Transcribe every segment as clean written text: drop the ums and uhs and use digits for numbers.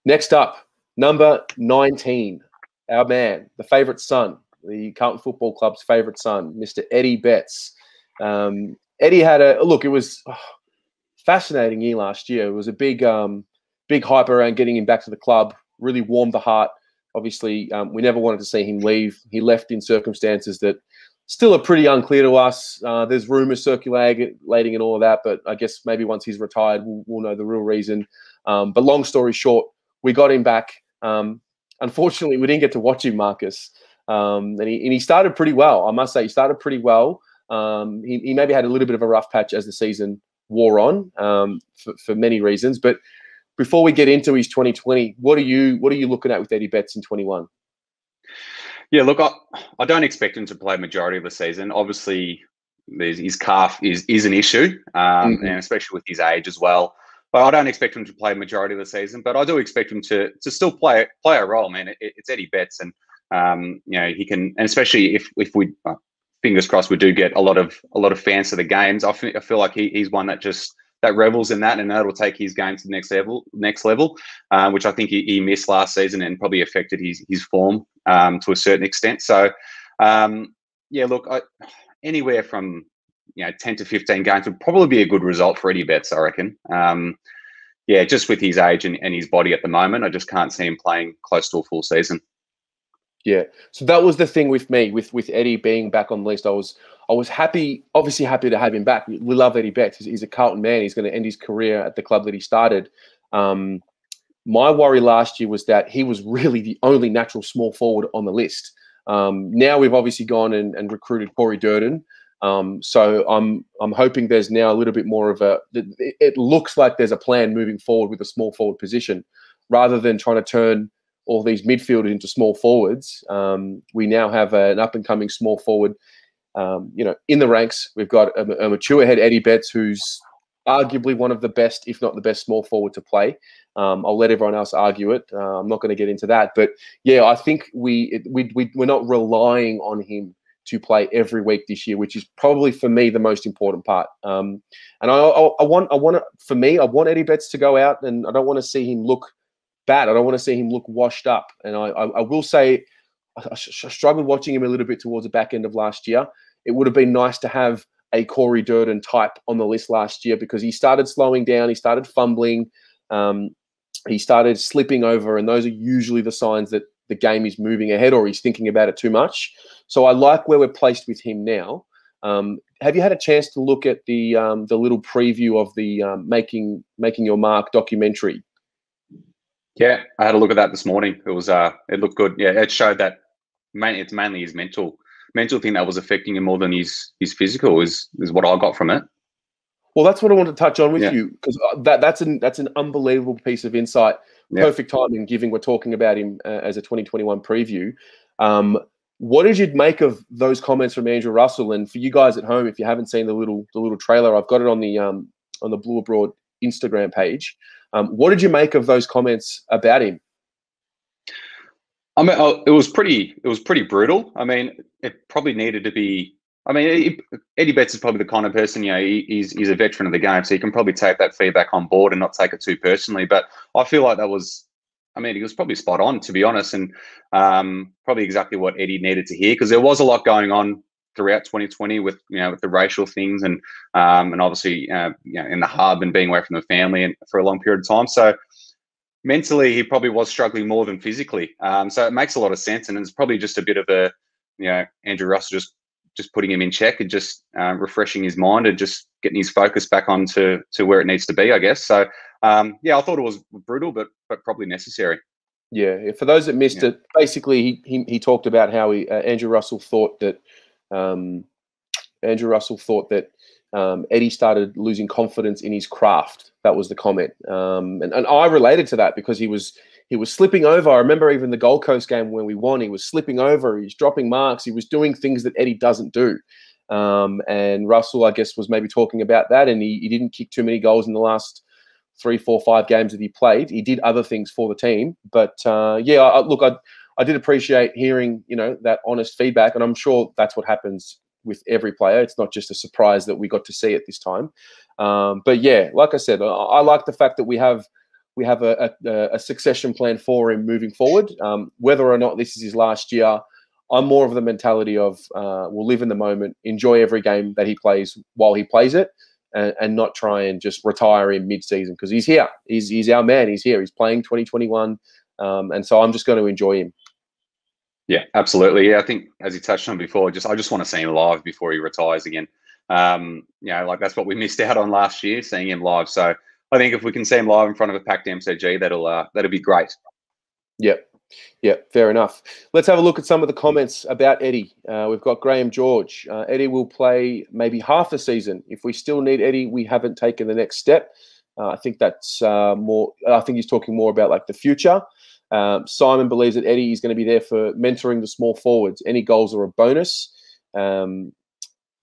Next up, number 19, our man, the favourite son, the Carlton Football Club's favourite son, Mr. Eddie Betts. Eddie had it was fascinating year last year. It was a big hype around getting him back to the club, really warmed the heart. Obviously, we never wanted to see him leave. He left in circumstances that still are pretty unclear to us. There's rumours circulating and all of that, but I guess maybe once he's retired, we'll know the real reason. But long story short, we got him back. Unfortunately, we didn't get to watch him, Marcus. And he started pretty well. I must say, he started pretty well. He maybe had a little bit of a rough patch as the season wore on for many reasons. But before we get into his 2020, what are you looking at with Eddie Betts in 21? Yeah, look, I don't expect him to play majority of the season. Obviously, his calf is an issue, and especially with his age as well. But I don't expect him to play majority of the season. But I do expect him to still play a role, man. It's Eddie Betts, and he can, and especially if we fingers crossed we do get a lot of fans to the games. I feel like he's one that revels in that, and that'll take his game to the next level, which I think he missed last season and probably affected his form to a certain extent. So, look, anywhere from 10 to 15 games would probably be a good result for Eddie Betts, I reckon. Just with his age and his body at the moment, I just can't see him playing close to a full season. Yeah, so that was the thing with me, with Eddie being back on the list. I was happy, obviously happy to have him back. We love Eddie Betts. He's a Carlton man. He's going to end his career at the club that he started. My worry last year was that he was really the only natural small forward on the list. Now we've obviously gone and recruited Corey Durden. So I'm hoping there's now a little bit more of it looks like there's a plan moving forward with a small forward position, rather than trying to turn all these midfielders into small forwards. We now have an up-and-coming small forward, in the ranks. We've got a mature head, Eddie Betts, who's arguably one of the best, if not the best, small forward to play. I'll let everyone else argue it. I'm not going to get into that. But, yeah, I think we're not relying on him to play every week this year, which is probably, for me, the most important part. And I want Eddie Betts to go out, and I don't want to see him look bad. I don't want to see him look washed up. And I will say I struggled watching him a little bit towards the back end of last year. It would have been nice to have a Corey Durden type on the list last year, because he started slowing down, he started fumbling, he started slipping over, and those are usually the signs that the game is moving ahead or he's thinking about it too much. So I like where we're placed with him now. Have you had a chance to look at the little preview of the Making Your Mark documentary? Yeah, I had a look at that this morning. It was it looked good. Yeah, it showed that it's mainly his mental thing that was affecting him more than his physical is what I got from it. Well, that's what I wanted to touch on with you, because that's an unbelievable piece of insight. Yeah. Perfect timing, given we're talking about him as a 2021 preview. What did you make of those comments from Andrew Russell? And for you guys at home, if you haven't seen the little trailer, I've got it on the Blue Abroad Instagram page. What did you make of those comments about him? I mean, it was pretty brutal. I mean, it probably needed to be. I mean, Eddie Betts is probably the kind of person, he's a veteran of the game, so he can probably take that feedback on board and not take it too personally. But I feel like he was probably spot on, to be honest, and probably exactly what Eddie needed to hear, because there was a lot going on throughout 2020 with with the racial things and obviously in the hub and being away from the family and for a long period of time. So mentally, he probably was struggling more than physically. So it makes a lot of sense, and it's probably just a bit of a Andrew Russell just putting him in check and just refreshing his mind and just getting his focus back on to where it needs to be, I guess. So I thought it was brutal, but probably necessary. Yeah, for those that missed it, basically he talked about how Andrew Russell thought that Eddie started losing confidence in his craft. That was the comment, and I related to that, because he was slipping over. I remember even the Gold Coast game when we won, he was slipping over, he's dropping marks, he was doing things that Eddie doesn't do. And Russell, I guess, was maybe talking about that, and he didn't kick too many goals in the last 3, 4, 5 games that he played. He did other things for the team. But, I did appreciate hearing, that honest feedback, and I'm sure that's what happens with every player. It's not just a surprise that we got to see it this time. But, yeah, like I said, I like the fact that we have we have a succession plan for him moving forward. Whether or not this is his last year, I'm more of the mentality of we'll live in the moment, enjoy every game that he plays while he plays it, and not try and just retire him mid-season, because he's here. He's our man. He's here. He's playing 2021, and so I'm just going to enjoy him. Yeah, absolutely. Yeah, I think as you touched on before, I just want to see him live before he retires again. Like that's what we missed out on last year, seeing him live. So I think if we can see him live in front of a packed MCG, that'll be great. Yep. Yeah, fair enough. Let's have a look at some of the comments about Eddie. We've got Graham George. Eddie will play maybe half the season. If we still need Eddie, we haven't taken the next step. I think that's more. I think he's talking more about like the future. Simon believes that Eddie is going to be there for mentoring the small forwards. Any goals are a bonus.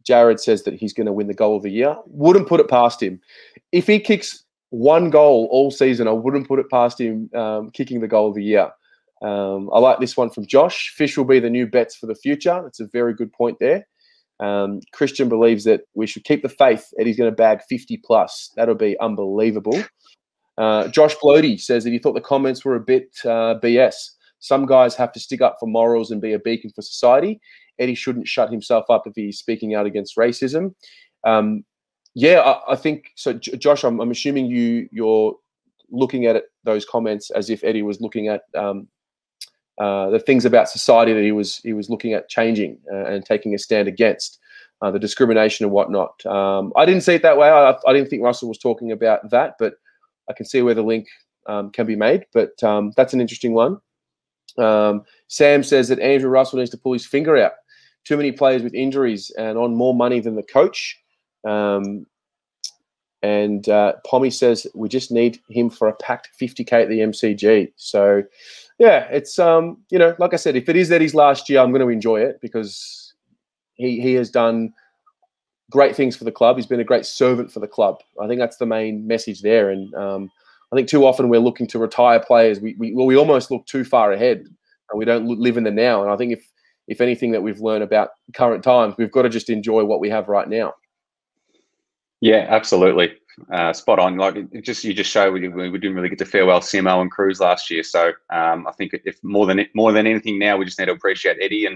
Jared says that he's going to win the goal of the year. Wouldn't put it past him. If he kicks one goal all season, I wouldn't put it past him kicking the goal of the year. I like this one from Josh. Fish will be the new bets for the future. That's a very good point there. Christian believes that we should keep the faith. Eddie's going to bag 50 plus. That'll be unbelievable. Josh Blody says that he thought the comments were a bit BS. Some guys have to stick up for morals and be a beacon for society. Eddie shouldn't shut himself up if he's speaking out against racism. I think so. Josh, I'm assuming you're looking at those comments as if Eddie was looking at the things about society that he was looking at changing and taking a stand against, the discrimination and whatnot. I didn't see it that way. I didn't think Russell was talking about that, but I can see where the link can be made. But that's an interesting one. Sam says that Andrew Russell needs to pull his finger out. Too many players with injuries and on more money than the coach. And Pommy says we just need him for a packed 50K at the MCG. So, yeah, it's like I said, if it is Eddie's last year, I'm going to enjoy it because he has done great things for the club. He's been a great servant for the club. I think that's the main message there. And I think too often we're looking to retire players. We almost look too far ahead and we don't live in the now. And I think if anything that we've learned about current times, we've got to just enjoy what we have right now. Yeah, absolutely. Spot on. Like you just show we didn't really get to farewell Simo and Cruz last year. So I think if more than anything now, we just need to appreciate Eddie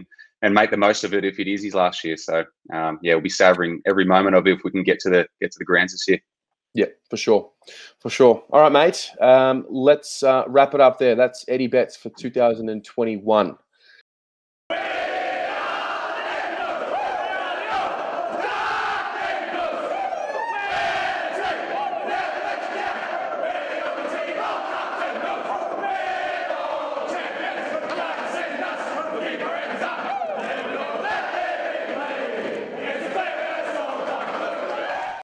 and make the most of it if it is his last year. So we'll be savouring every moment of it if we can get to the grounds this year. Yeah, for sure. All right, mate. Let's wrap it up there. That's Eddie Betts for 2021.